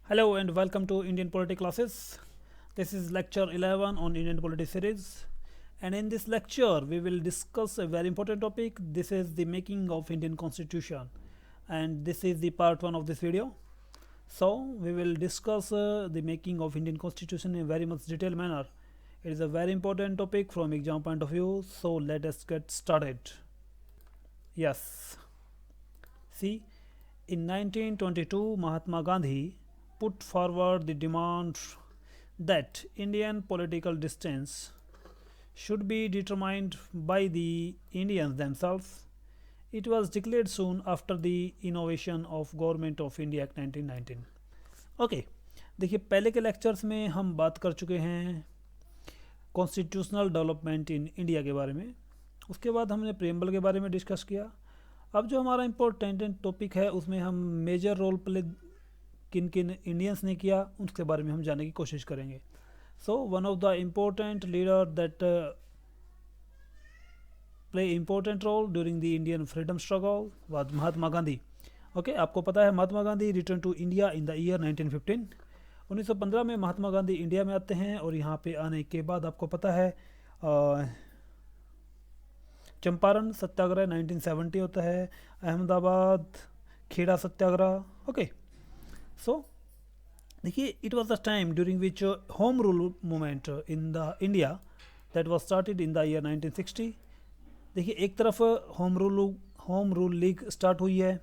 Hello and welcome to Indian Polity classes. This is lecture 11 on Indian Polity series, and in this lecture we will discuss a very important topic. This is the making of Indian Constitution, and this is the part 1 of this video. So we will discuss the making of Indian Constitution in a very much detailed manner. It is a very important topic from exam point of view, so let us get started. Yes, see, in 1922 Mahatma Gandhi put forward the demand that Indian political destinies should be determined by the Indians themselves. It was declared soon after the innovation of Government of India Act 1919. Okay, देखिए पहले के lectures में हम बात कर चुके हैं constitutional development in India के बारे में. उसके बाद हमने प्रेम्बल के बारे में डिस्कस किया. अब जो हमारा इम्पोर्टेंट टॉपिक है उसमें हम मेजर रोल प्ले किन किन इंडियंस ने किया उसके बारे में हम जानने की कोशिश करेंगे. So one of the important leader that play important role during the Indian freedom struggle was Mahatma Gandhi. Okay, आपको पता है Mahatma Gandhi return to India in the year 1915. 1915 में महात्मा गांधी इंडिया में आते हैं और यहाँ पे आने के बाद आपको पता है चंपारण सत्याग्रह 1970 होता है, अहमदाबाद खेड़ा सत्याग्रह. ओके, सो देखिए it was the time during which home rule movement in the India that was started in the year 1960. देखिए एक तरफ होम रूल लीग स्टार्ट हुई है,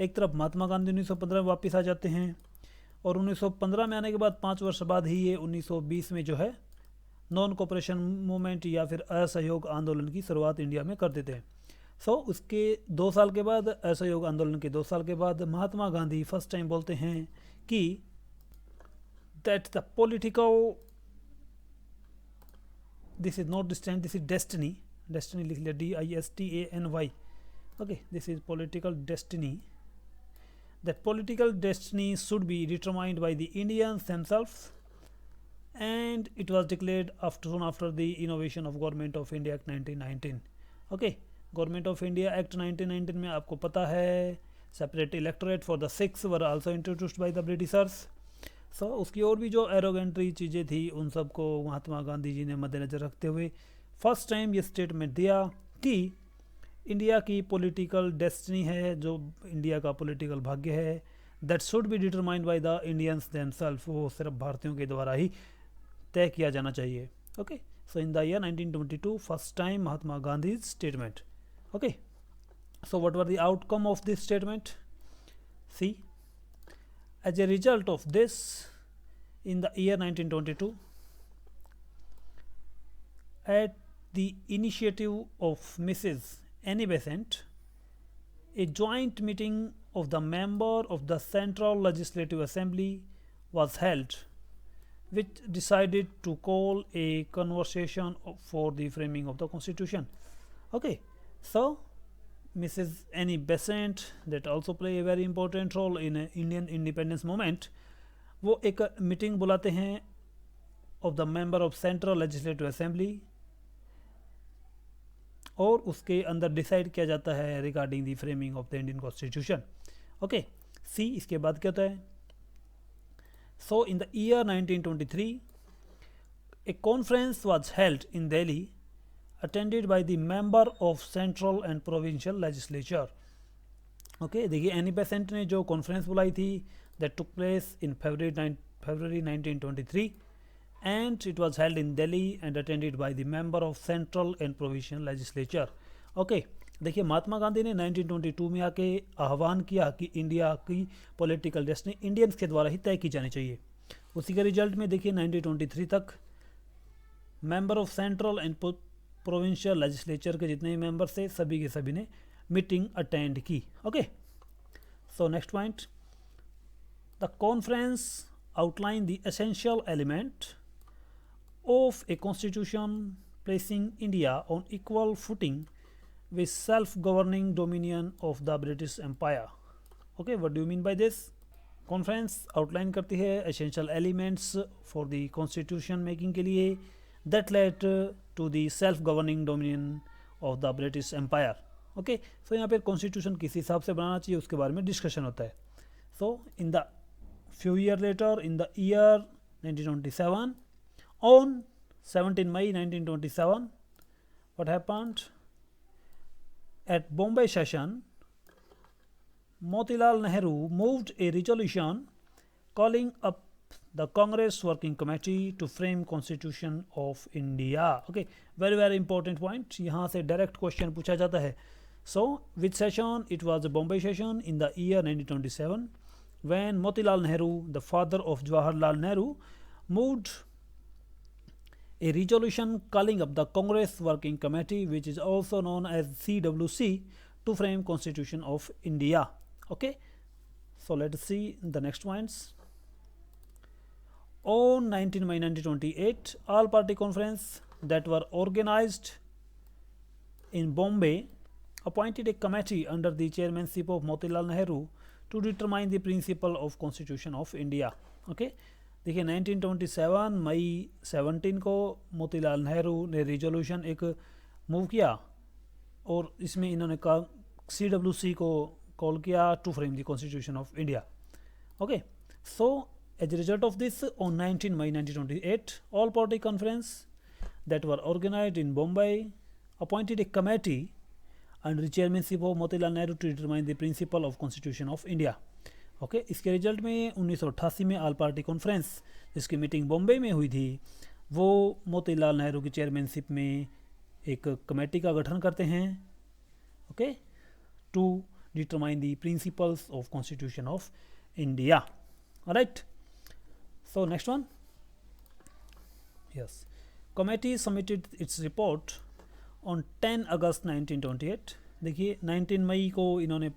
एक तरफ महात्मा गांधी 1915 में वापस आ जाते हैं और 1915 में आने के बाद 5 वर्ष बाद ही ये 1920 में जो है नॉन कोऑपरेशन मूवमेंट या फिर असहयोग आंदोलन की शुरुआत इंडिया में कर देते हैं. सो उसके 2 साल के बाद, असहयोग आंदोलन के 2 साल के बाद महात्मा गांधी फर्स्ट टाइम बोलते हैं कि that the political this is not distant, this is destiny. Destiny लिख लिया, DISTANY. Okay, this is political destiny. That political destiny should be determined by the Indians themselves, and it was declared soon after the innovation of Government of India Act 1919. Okay, government of India act 1919 में आपको पता है separate electorate for the sikhs were also introduced by the Britishers. So उसकी और भी जो एरोगेंट्री चीज़ें थी उन सबको महात्मा गांधी जी ने मद्देनज़र रखते हुए फर्स्ट टाइम ये स्टेटमेंट दिया कि इंडिया की पॉलिटिकल डेस्टिनी है, जो इंडिया का पॉलिटिकल भाग्य है, that should be determined by the Indians themselves, वो सिर्फ भारतीयों के द्वारा ही तय किया जाना चाहिए. Okay, so in the year 1922 first time Mahatma Gandhi statement. Okay, so what were the outcome of this statement? See, as a result of this, in the year 1922, at the initiative of Mrs. Annie Besant, a joint meeting of the member of the Central Legislative Assembly was held, which decided to call a conversation for the framing of the Constitution. Okay, so Mrs. Annie Besant that also play a very important role in Indian independence movement. वो एक meeting बुलाते हैं of the member of central legislative assembly और उसके अंदर decide किया जाता है regarding the framing of the Indian constitution. Okay, see इसके बाद क्या होता है. So in the year 1923 a conference was held in Delhi attended by the member of central and provincial legislature. Okay, देखिए एनी बेसेंट ने जो कॉन्फ्रेंस बुलाई थी that took place in February 1923 and it was held in Delhi and attended by the member of central and provincial legislature. Okay, देखिए महात्मा गांधी ने 1922 में आके आह्वान किया कि इंडिया की पॉलिटिकल डेस्टिनी इंडियंस के द्वारा ही तय की जानी चाहिए. उसी के रिजल्ट में देखिए 1923 तक member of central and provincial legislature के जितने भी मेंबर थे सभी के सभी ने मीटिंग अटेंड की. Okay, so next point, the conference outline the essential element of a constitution placing India on equal footing with self governing dominion of the British Empire. Okay, what do you mean by this. Conference outline करती है essential elements for the constitution making के लिए that led to the self-governing dominion of the British Empire. Okay, so यहाँ पर constitution किस हिसाब से बनाना चाहिए उसके बारे में डिस्कशन होता है. So in the few years later, in the year 1927, on 17 May 1927, what happened? At Bombay session, Motilal Nehru moved a resolution calling up the Congress Working Committee to frame Constitution of India. Okay, very important point. यहाँ से direct question पूछा जाता है. So, which session? It was a Bombay session in the year 1927 when Motilal Nehru, the father of Jawaharlal Nehru, moved a resolution calling up the Congress Working Committee, which is also known as CWC, to frame Constitution of India. Okay, so let us see the next points. On 19 May 1928, all party conference that were organized in Bombay appointed a committee under the chairmanship of Motilal Nehru to determine the principle of Constitution of India. Okay, देखिए 1927 मई 17 को मोतीलाल नेहरू ने resolution एक move किया और इसमें इन्होंने कहा CWC को कॉल किया to frame the constitution of India. Okay, so as a result of this, on 19 May 1928, all party conference that were organized in Bombay appointed a committee under the chairmanship of Motilal Nehru to determine the principle of Constitution of India. Okay, इसके result में 1988 में all party conference जिसकी meeting Bombay में हुई थी वो मोतीलाल नेहरू की chairmanship में एक कमेटी का गठन करते हैं. Okay, to determine the principles of constitution of India. Right, so next one. Yes, committee submitted its report on 10 अगस्त 1928. देखिए 19 मई को इन्होंने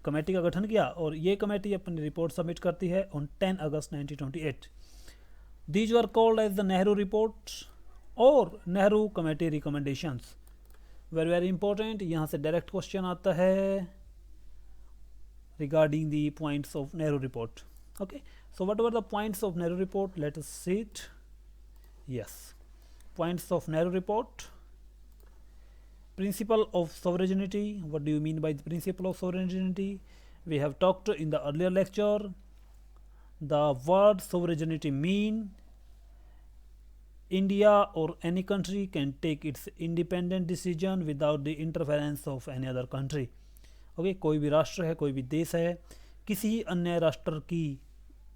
कमेटी का गठन किया और ये कमेटी अपनी रिपोर्ट सबमिट करती है on 10 August 1928. These were called as the Nehru report और Nehru committee recommendations. very important. यहाँ से डायरेक्ट क्वेश्चन आता है regarding the points of Nehru report. Okay, so what were the points of Nehru report? Let us see it. Yes, points of Nehru report. Principle of sovereignty. What do you mean by the principle of sovereignty? We have talked in the earlier lecture. The word sovereignty mean India or any country can take its independent decision without the interference of any other country. Okay, कोई भी राष्ट्र है, कोई भी देश है, किसी अन्य राष्ट्र की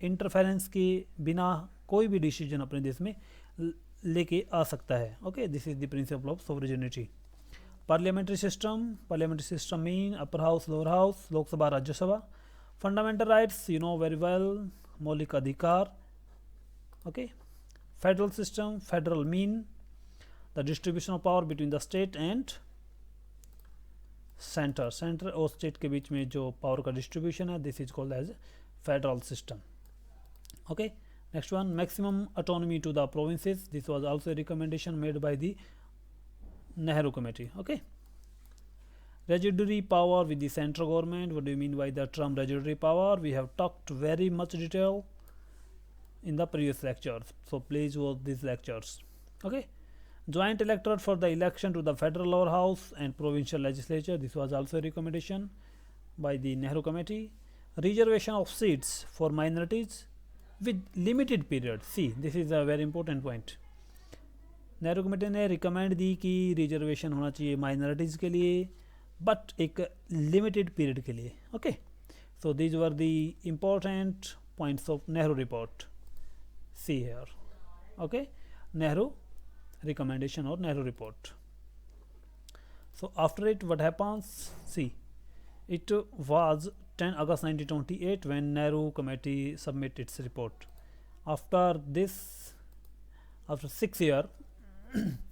इंटरफेरेंस के बिना कोई भी डिसीजन अपने देश में लेके आ सकता है. Okay, this is the principle of sovereignty. Parliamentary system mean upper house, lower house, Lok Sabha, Rajya Sabha. Fundamental rights, you know very well, मौलिक अधिकार. Okay, federal system, federal mean the distribution of power between the state and centre और state के बीच में जो power का distribution है, this is called as federal system. Okay, next one, maximum autonomy to the provinces. This was also a recommendation made by the Nehru committee. Okay, residuary power with the central government. What do you mean by the term residuary power? We have talked very much detail in the previous lectures, so please watch these lectures. Okay, joint electorate for the election to the federal lower house and provincial legislature. This was also a recommendation by the Nehru committee. Reservation of seats for minorities with limited period. See, this is a very important point. Nehru committee ने recommend दी कि reservation होना चाहिए minorities के लिए, but एक limited period के लिए. Okay, so these were the important points of Nehru report. See here. Okay, Nehru recommendation और Nehru report. So after it what happens? See, it was 10 August 1928 when Nehru committee submit its report. After this, after 6 years,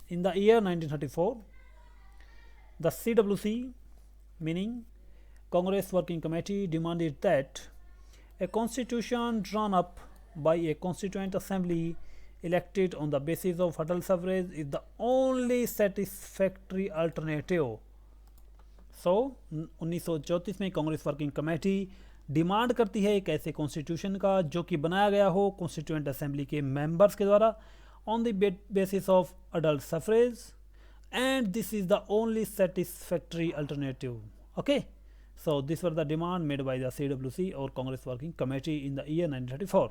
in the year 1934, the CWC, meaning Congress Working Committee, demanded that a constitution drawn up by a constituent assembly elected on the basis of federal suffrage is the only satisfactory alternative. सो 1934 में Congress working committee demand करती है एक ऐसे constitution का जो कि बनाया गया हो कॉन्स्टिट्यूएंट असेंबली के मेंबर्स के द्वारा on the basis of adult suffrage, and this is the only satisfactory alternative. Okay, So these were the demand made by the CWC or Congress Working Committee in the year 1934.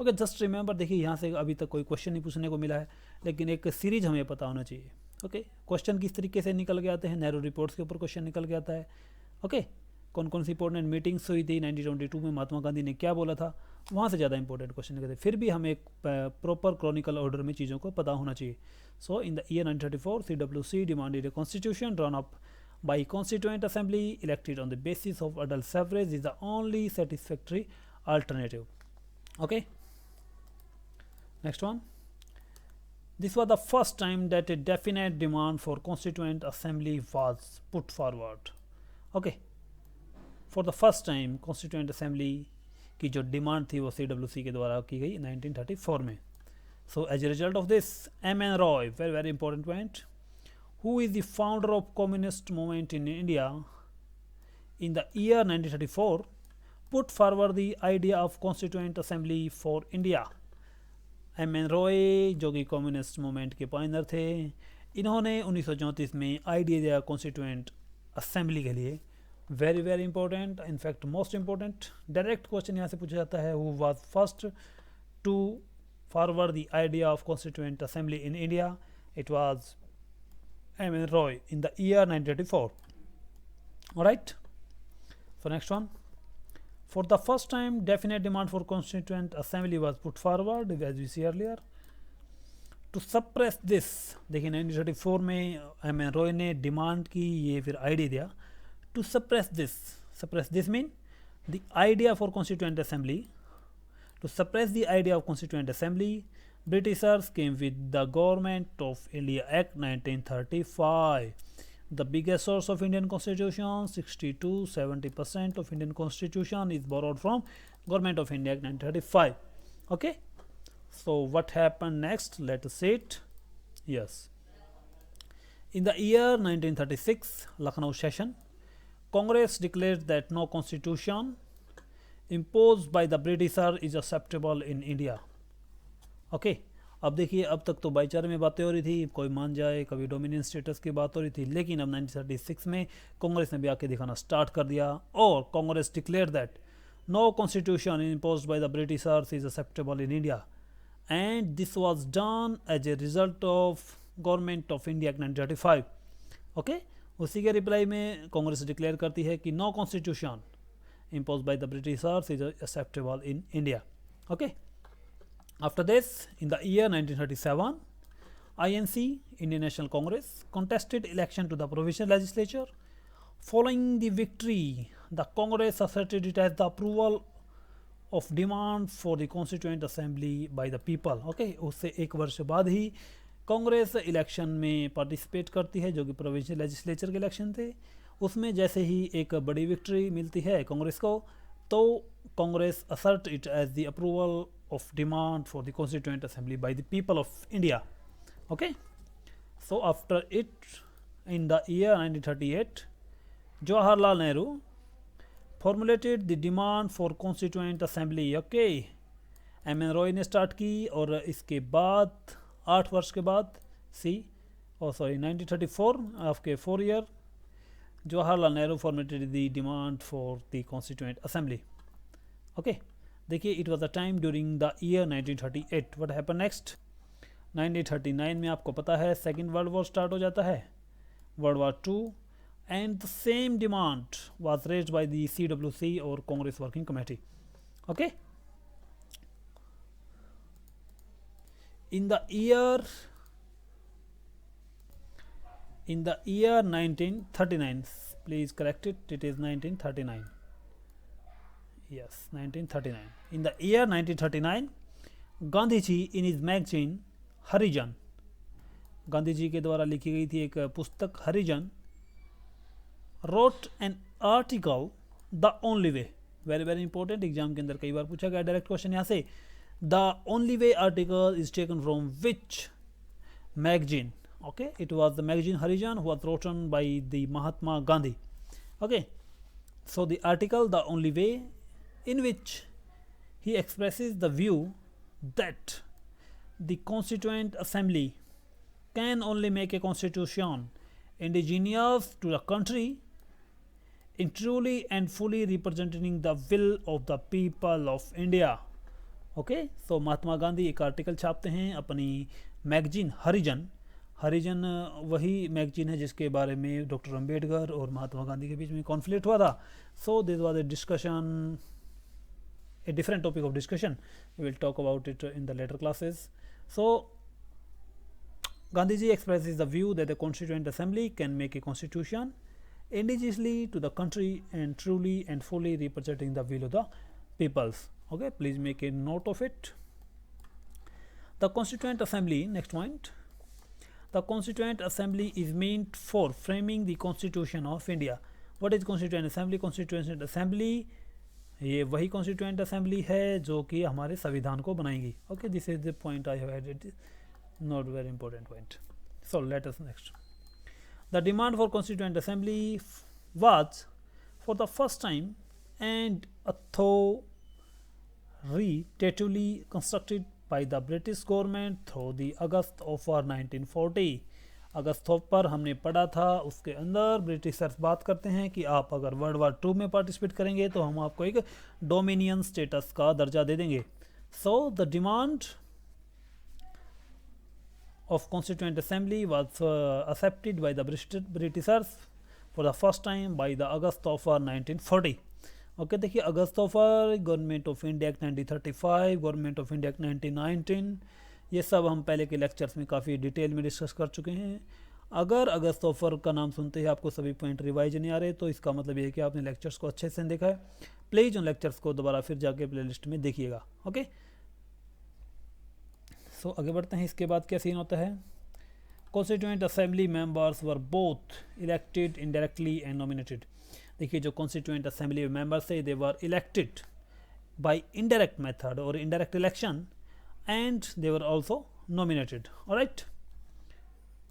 Okay, just remember, देखिए यहाँ से अभी तक कोई question नहीं पूछने को मिला है, लेकिन एक सीरीज हमें पता होना चाहिए. ओके, क्वेश्चन किस तरीके से निकल के आते हैं, नैरो रिपोर्ट्स के ऊपर क्वेश्चन निकल के आता है. ओके, कौन कौन सी इंपॉर्टेंट मीटिंग्स हुई थी 1922 में, महात्मा गांधी ने क्या बोला था, वहाँ से ज़्यादा इंपॉर्टेंट क्वेश्चन निकलते. फिर भी हमें एक प्रॉपर क्रॉनिकल ऑर्डर में चीज़ों को पता होना चाहिए. So in the year 1934 CWC demanded a constitution drawn up by constituent assembly elected on the basis of adult suffrage is the only satisfactory alternative. Okay, next one. This was the first time that a definite demand for constituent assembly was put forward. Okay, for the first time constituent assembly की जो demand थी वो CWC के द्वारा की गई 1934 में. So as a result of this, M.N. Roy, very very important point, who is the founder of communist movement in India in the year 1934, put forward the idea of constituent assembly for India. M.N. Roy जो कि communist movement के Pioneer थे, इन्होंने 1934 में idea दिया constituent assembly के लिए. Very very important, in fact most important. Direct question यहाँ से पूछा जाता है, who was first to forward the idea of constituent assembly in India. It was M.N. Roy in the year 1934. Alright, so next one. For the first time, definite demand for constituent assembly was put forward, as we see earlier. To suppress this, देखिए 1934 में M.N. Roy ने demand की, ये फिर idea दिया. To suppress this mean the idea for constituent assembly. To suppress the idea of constituent assembly, Britishers came with the Government of India Act 1935, the biggest source of Indian Constitution. 60% of Indian Constitution is borrowed from Government of India Act 1935. Okay, so what happened next? Let us see it. Yes, in the year 1936 Lucknow session, Congress declared that no constitution imposed by the Britisher is acceptable in India. Okay, अब देखिए, अब तक तो भाईचारे में बातें हो रही थी, कोई मान जाए, कभी डोमिनियन स्टेटस की बात हो रही थी, लेकिन अब 1936 में कांग्रेस ने भी आके दिखाना स्टार्ट कर दिया, और Congress declare that no constitution imposed by the britishers is acceptable in India, and this was done as a result of government of India act 1935. Okay, उसी के रिप्लाई में कांग्रेस डिक्लेयर करती है कि no constitution imposed by the britishers is acceptable in India. Okay, after this, in the year 1937, INC, Indian National Congress, contested election to the provincial legislature. Following the victory, the Congress asserted it as the approval of demand for the constituent assembly by the people. Okay, उससे एक वर्ष बाद ही Congress election में participate करती है, जो कि provincial legislature के इलेक्शन थे. उसमें जैसे ही एक बड़ी विक्ट्री मिलती है कांग्रेस को, तो Congress assert it as the approval of demand for the constituent assembly by the people of India. Okay, so after it, in the year 1938, Jawaharlal Nehru formulated the demand for constituent assembly. Okay, M.N. Roy ने start की, और इसके बाद 8 वर्ष के बाद 1934, after 4 years, Jawaharlal Nehru formulated the demand for the constituent assembly. Okay, देखिए, it was a time during the year 1938. What happen next? 1939 में आपको पता है सेकेंड वर्ल्ड वॉर स्टार्ट हो जाता है, world war 2, and the same demand was raised by the CWC और Congress working committee. Okay, in the year 1939, please correct it, it is 1939. Yes, 1939. In the year 1939, Gandhiji in his magazine हरिजन, गांधी जी के द्वारा लिखी गई थी एक पुस्तक हरिजन, wrote an article the only way. Very very important, exam के अंदर कई बार पूछा गया डायरेक्ट क्वेश्चन यहाँ से. The only way article is taken from which magazine? Okay, it was the magazine Harijan, who was written by the Mahatma Gandhi. Okay, so the article The Only Way, in which he expresses the view that the Constituent Assembly can only make a constitution indigenous to the country in truly and fully representing the will of the people of India. Okay, so Mahatma Gandhi एक article छापते हैं अपनी magazine हरिजन। हरिजन वही magazine है जिसके बारे में doctor Ambedkar और महात्मा गांधी के बीच में कॉन्फ्लिक्ट हुआ था। So this was a discussion, a different topic of discussion. We will talk about it in the later classes. So Gandhiji expresses the view that the Constituent Assembly can make a constitution indigenously to the country and truly and fully representing the will of the peoples. Okay, please make a note of it. The Constituent Assembly, next point. The Constituent Assembly is meant for framing the Constitution of India. What is Constituent Assembly? Constituent Assembly ये वही constituent assembly है जो कि हमारे संविधान को बनाएंगी। Okay, this is the point I have added, not very important point. So let us next. The demand for constituent assembly was for the first time and authoritatively constructed by the British government through the August of 1940. अगस्त पर हमने पढ़ा था, उसके अंदर Britishers बात करते हैं कि आप अगर वर्ल्ड वार 2 में पार्टिसिपेट करेंगे तो हम आपको एक डोमिनियन स्टेटस का दर्जा दे देंगे। So the demand of constituent assembly was accepted by the Britishers for the first time by the August of 1940। Okay, देखिए August of government of India act 1935, government of India act 1919, ये सब हम पहले के लेक्चर्स में काफ़ी detail में discuss कर चुके हैं। अगर अगस्त ऑफर का नाम सुनते ही आपको सभी पॉइंट रिवाइज नहीं आ रहे तो इसका मतलब ये है कि आपने लेक्चर्स को अच्छे से देखा है। प्लीज़ उन लेक्चर्स को दोबारा फिर जाके प्लेलिस्ट में देखिएगा। ओके, सो आगे बढ़ते हैं। इसके बाद क्या सीन होता है? Constituent assembly members were both elected indirectly and nominated. देखिए जो कॉन्स्टिट्यूएंट असेंबली मेंबर्स है they were elected by indirect method और indirect election and they were also nominated. Alright,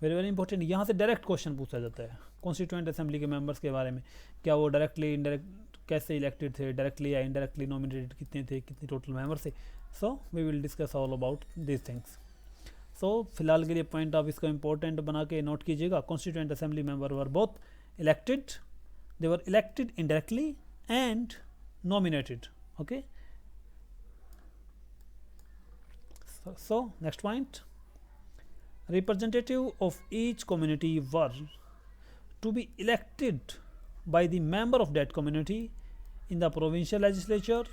very important। यहाँ से डायरेक्ट क्वेश्चन पूछा जाता है कॉन्स्टिट्यूएंट असेंबली के मेंबर्स के बारे में, क्या वो डायरेक्टली इनडायरेक्ट कैसे इलेक्टेड थे, डायरेक्टली या इनडायरेक्टली नॉमिनेटेड कितने थे, कितने टोटल मेंबर्स थे। So we will discuss all about this things. So फिलहाल के लिए पॉइंट आप इसको इंपॉर्टेंट बना के नोट कीजिएगा। Constituent assembly member were both elected, they were elected indirectly and nominated. Okay, so next point, representative of each community were to be elected by the member of that community in the provincial legislature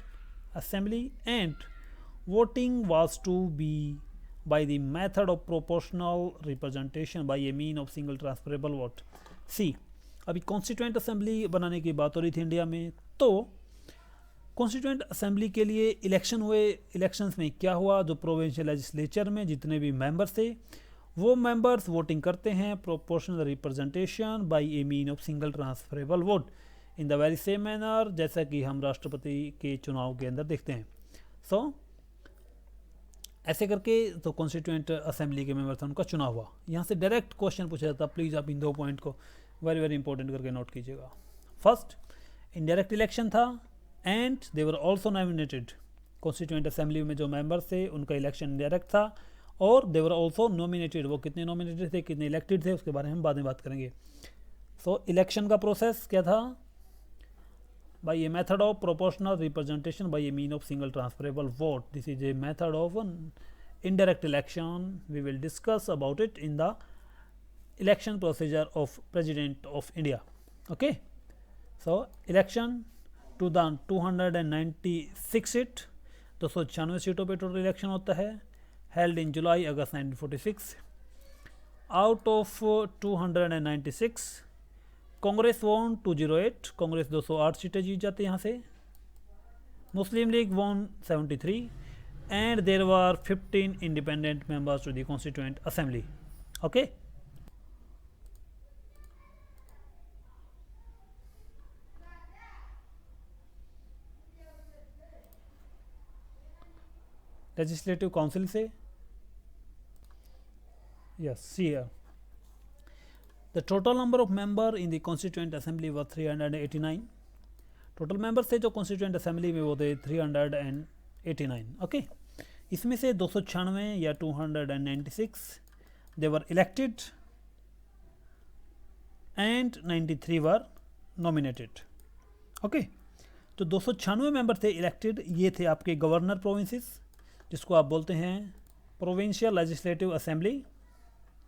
assembly and voting was to be by the method of proportional representation by a mean of single transferable vote। सी अभी constituent assembly बनाने की बात हो रही थी India में, तो constituent assembly के लिए इलेक्शन हुए। इलेक्शंस में क्या हुआ, जो प्रोविंशियल लेजिस्लेचर में जितने भी मेंबर्स थे वो मेंबर्स वोटिंग करते हैं proportional representation by a mean of single transferable vote in the very same manner जैसा कि हम राष्ट्रपति के चुनाव के अंदर देखते हैं। सो ऐसे करके तो कॉन्स्टिट्यूएंट असेंबली के मेंबर्स उनका चुनाव हुआ। यहाँ से डायरेक्ट क्वेश्चन पूछा जाता, प्लीज़ आप इन 2 पॉइंट को वेरी इंपॉर्टेंट करके नोट कीजिएगा। फर्स्ट, इनडायरेक्ट इलेक्शन था and they were also nominated. Constituent assembly में जो मेंबर्स थे उनका इलेक्शन इनडायरेक्ट था और दे वर ऑल्सो नॉमिनेटेड। वो कितने नॉमिनेटेड थे, कितने इलेक्टेड थे, उसके बारे में हम बाद में बात करेंगे। सो इलेक्शन का प्रोसेस क्या था? By a method of proportional representation by a mean of single transferable vote. This is a method of indirect election. We will discuss about it in the election procedure of president of India. Okay, so election to the 296 seat, 296 सीटों पे total election होता है, held in July August 1946। Out of 296 Congress won 208, Congress 208 सीटें जीत जाती है यहाँ से। मुस्लिम League won 73 and there were 15 independent members to the constituent assembly. Okay, legislative council से, yes see the total number of member in the constituent assembly were 389। Total members थे जो constituent assembly में वो थे 389। ओके, इसमें से 296 या 296 they were elected and 93 were nominated. Okay, तो 296 मेंबर थे इलेक्टेड, ये थे आपके गवर्नर प्रोविंसेस, जिसको आप बोलते हैं प्रोविंशियल लेजिस्लेटिव असेंबली।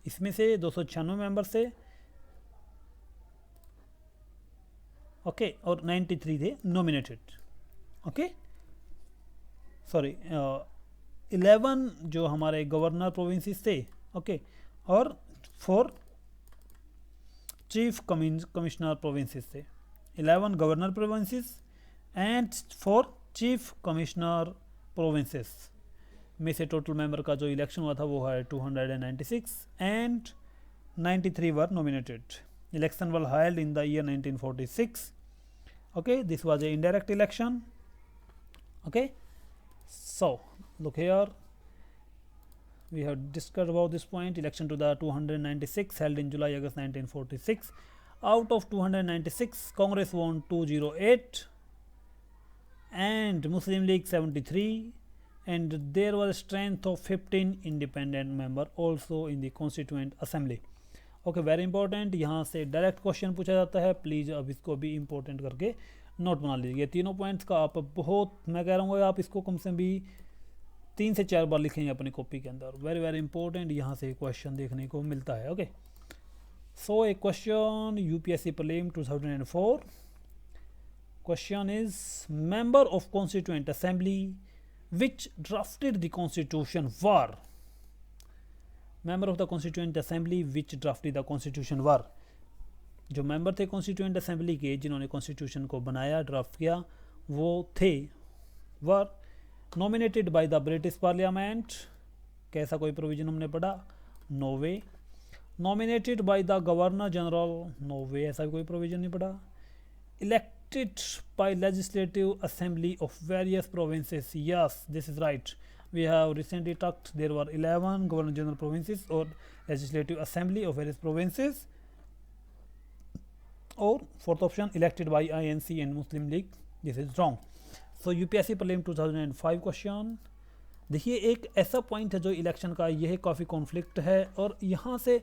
इसमें से 296 मेंबर थे, ओके, और 93 थे नॉमिनेटेड, ओके, सॉरी 11 जो हमारे गवर्नर प्रोविंसेस थे, ओके, और 4 चीफ कमिश्नर प्रोविंसेस थे। 11 governor provinces and 4 chief commissioner provinces में से टोटल मेंबर का जो इलेक्शन हुआ था वो है 296 and 93 were nominated. Election was held in the year 1946. Okay, this was a indirect election. Okay, so look here, we have discussed about this point. Election to the 296 held in July August 1946. Out of 296, Congress won 208 and Muslim League 73, and there was a strength of 15 independent member also in the Constituent Assembly. Okay, very important, यहाँ से direct question पूछा जाता है, please अब इसको भी important करके note बना लीजिए। तीनों पॉइंट्स का आप बहुत, मैं कह रहा हूँ आप इसको कम से भी 3 से 4 बार लिखेंगे अपनी कॉपी के अंदर। वेरी वेरी इंपॉर्टेंट, यहाँ से क्वेश्चन देखने को मिलता है। Okay, so a question UPSC prelim 2004, question is member of constituent assembly which drafted the constitution were. Member of the constituent assembly which drafted the constitution were, जो member थे constituent assembly के जिन्होंने constitution को बनाया, draft किया, वो थे were nominated by the British parliament. कैसा कोई प्रोविजन हमने पढ़ा? No way. Nominated by the governor general, no way, ऐसा कोई प्रोविजन नहीं पढ़ा। Elected by legislative assembly of various provinces, yes this is right. We have recently talked there were 11 governor general provinces or legislative assembly of various provinces. Or fourth option, elected by INC and Muslim League, this is wrong. So UPSC prelim 2005 question देखिए, एक ऐसा point है जो election का, यह काफ़ी conflict है, और यहाँ से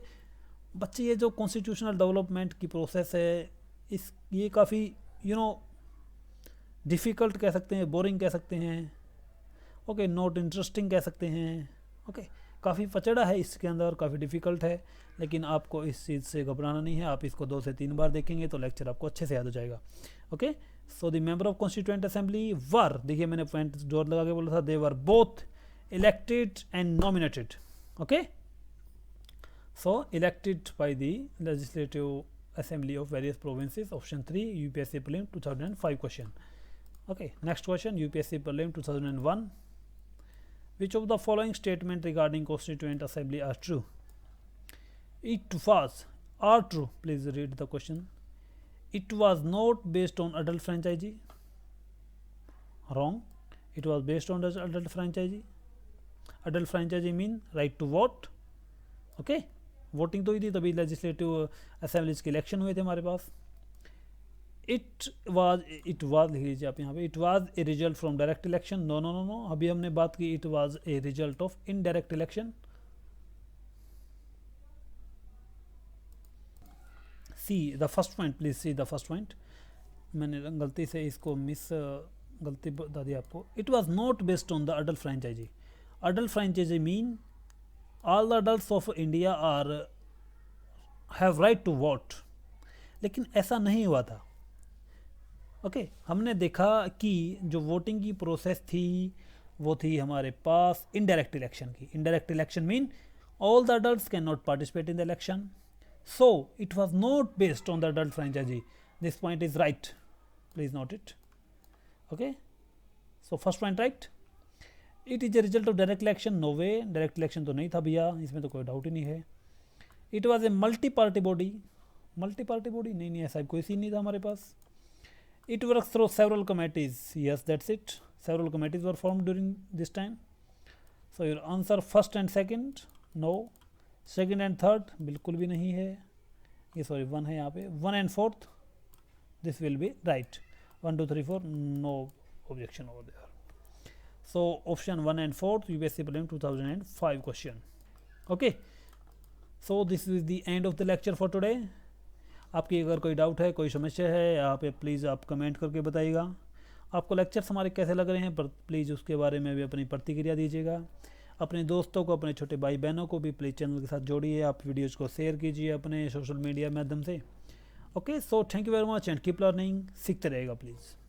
बच्चे ये जो कॉन्स्टिट्यूशनल डेवलपमेंट की प्रोसेस है, इस ये काफ़ी डिफ़िकल्ट कह सकते हैं, बोरिंग कह सकते हैं, ओके, नॉट इंटरेस्टिंग कह सकते हैं, ओके, काफ़ी पचड़ा है इसके अंदर, काफ़ी डिफ़िकल्ट है, लेकिन आपको इस चीज़ से घबराना नहीं है। आप इसको 2 से 3 बार देखेंगे तो लेक्चर आपको अच्छे से याद हो जाएगा। Okay, so the member of constituent assembly were, देखिए मैंने पॉइंट जोर लगा के बोला था, they were both elected and nominated. Okay, so elected by the legislative assembly of various provinces, option 3 UPSC prelim 2005 question. Okay, next question UPSC prelim 2001, which of the following statement regarding constituent assembly are true? It was, are true, please read the question. It was not based on adult franchisee, wrong. It was based on adult franchisee. Adult franchisee mean right to vote, okay, voting तो हुई थी, तभी legislative assemblies के election हुए थे हमारे पास। It was लिख लीजिए आप यहाँ पे, it was a result from direct election, no no no no, अभी हमने बात की it was a result of indirect election. See the first point, please see the first point, मैंने गलती से इसको गलती बता दी आपको। It was not based on the adult franchise. Adult franchise mean all the adults of India are have right to vote, लेकिन ऐसा नहीं हुआ था। ओके, हमने देखा कि जो वोटिंग की प्रोसेस थी वो थी हमारे पास इनडायरेक्ट इलेक्शन की। Indirect election mean all the adults can not participate in the election, so it was not based on the adult franchise. This point is right, please note it. Okay, so first point right. It is a result of direct election, no way, direct election तो नहीं था भैया, इसमें तो कोई doubt ही नहीं है। It was a multi party body, multi party body नहीं, ऐसा कोई सीन नहीं था हमारे पास। It works through several committees, yes that's it, several committees were formed during this time. So your answer first and second, no, second and third बिल्कुल भी नहीं है, ये सॉरी 1 है यहाँ पे, 1 and 4th this will be right, 1 2 3 4 no objection over there. So option 1 and 4th UPSC prelim 2005 question. Okay, so this is the end of the lecture for today. आपकी अगर कोई डाउट है, कोई समस्या है, यहाँ पे प्लीज़ आप कमेंट करके बताइएगा। आपको लेक्चर्स हमारे कैसे लग रहे हैं, पर प्लीज़ उसके बारे में भी अपनी प्रतिक्रिया दीजिएगा। अपने दोस्तों को, अपने छोटे भाई बहनों को भी प्लीज़ चैनल के साथ जोड़िए। आप वीडियोज़ को शेयर कीजिए अपने सोशल मीडिया माध्यम से। Okay, so thank you very much and keep learning. सीखते रहेगा प्लीज़।